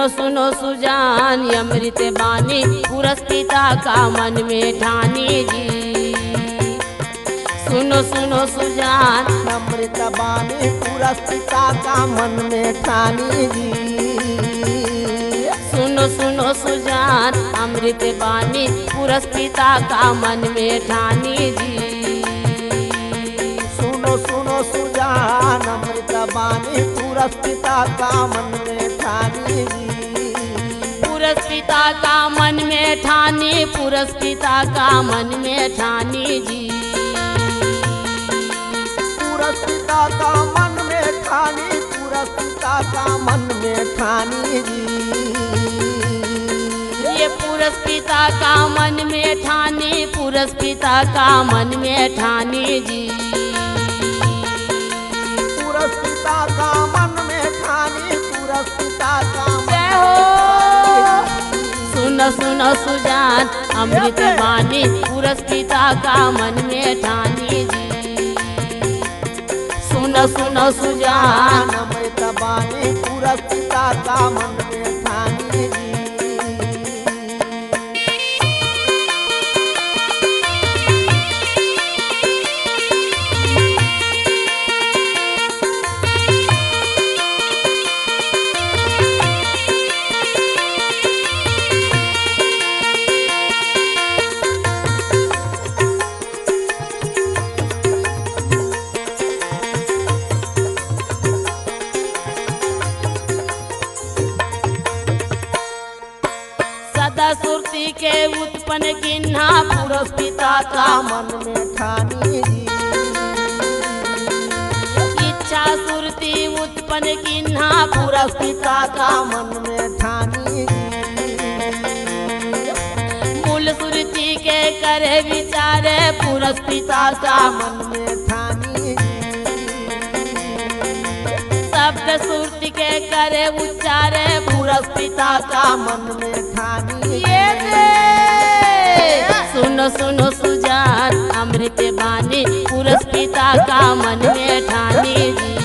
सुनो सुजान अमृत बानी पुरस्पिता का मन में ठानी जी। सुनो सुनो सुजान अमृत बानी पुरस्पिता का मन में ठानी जी। सुनो सुनो सुजान अमृत बानी पुरस्पिता का मन में ठानी जी। सुनो सुनो सुजान अमृत बानी पुरस्पिता का मन में ठानी जी। पुरस्पिता का मन में ठानी, पुरस्पिता का मन में ठानी जी। पुरस्पिता का मन में ठानी, पुरस्पिता का मन में ठानी जी। ये पुरस्पिता का मन में ठानी, पुरस्पिता का मन में ठानी जी। पुरस्पिता का मन में ठानी, पुरस्पिता का जय हो। सुनो सुनो सुजान अमृत बानी पुरस्पिता का मन में ठानी जी। सुनो सुनो सुजान अमृत बानी पुरस्पिता का मन में ठानी जी। सदा सुरती के उत्पन्न किन्हा पुरस्पिता का मन में ठानी जी। इच्छा सुरती उत्पन्न किन्हा पुरस्पिता का मन में ठानी जी। मूल सुरती के करे विचारे पुरस्पिता का मन में ठानी जी। शब्द सुरती के करे उच्चारे पुरस्पिता का मन में ठानी ये दे। सुनो सुनो सुजान अमृत बानी पुरस्पिता का मन में ठानी जी।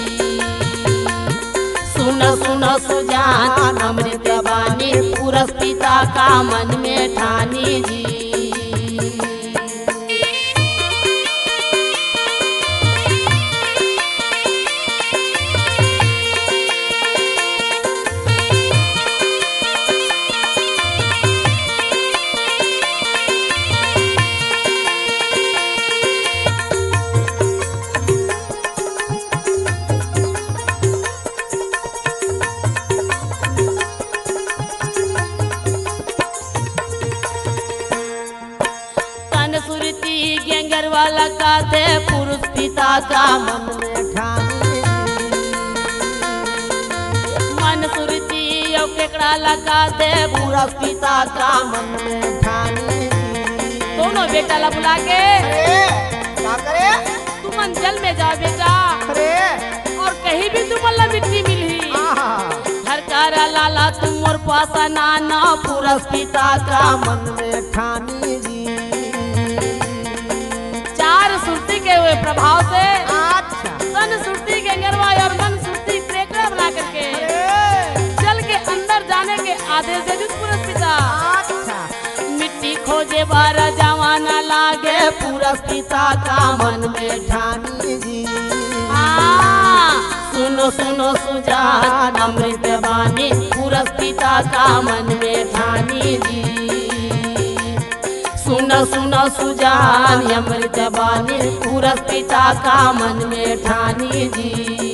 सुनो सुनो सुजान अमृत बानी पुरस्पिता का मन में ठानी जी। गेंगर वाला का थे पुरस्पिता का मन में ठानी मन सुरती और केकड़ा लगा थे पुरस्पिता का मन में ठानी। दोनों बेटा ला बुला के क्या करे? तुम अंचल में जा बेटा अरे और कहीं भी तुमला मिट्टी मिली हर कारा लाला तुम और पासा नाना पुरस्पिता का मन में ठानी जी। चार सुरती के हुए प्रभाव से अच्छा तन सुरती गेंगरवा और मन सुरती क्रेकड़ा बना करके जल के अंदर जाने के आदेश दे दी पुरस्पिता। अच्छा मिट्टी खोजे बारा जवाना लागे पुरस्पिता का मन में ठानी जी। सुनो सुनो सुजान अमृत बानी पुरस्पिता का मन में ठानी जी। सुनो सुनो सुजान अमृत बानी पुरस्पिता का मन में ठानी जी।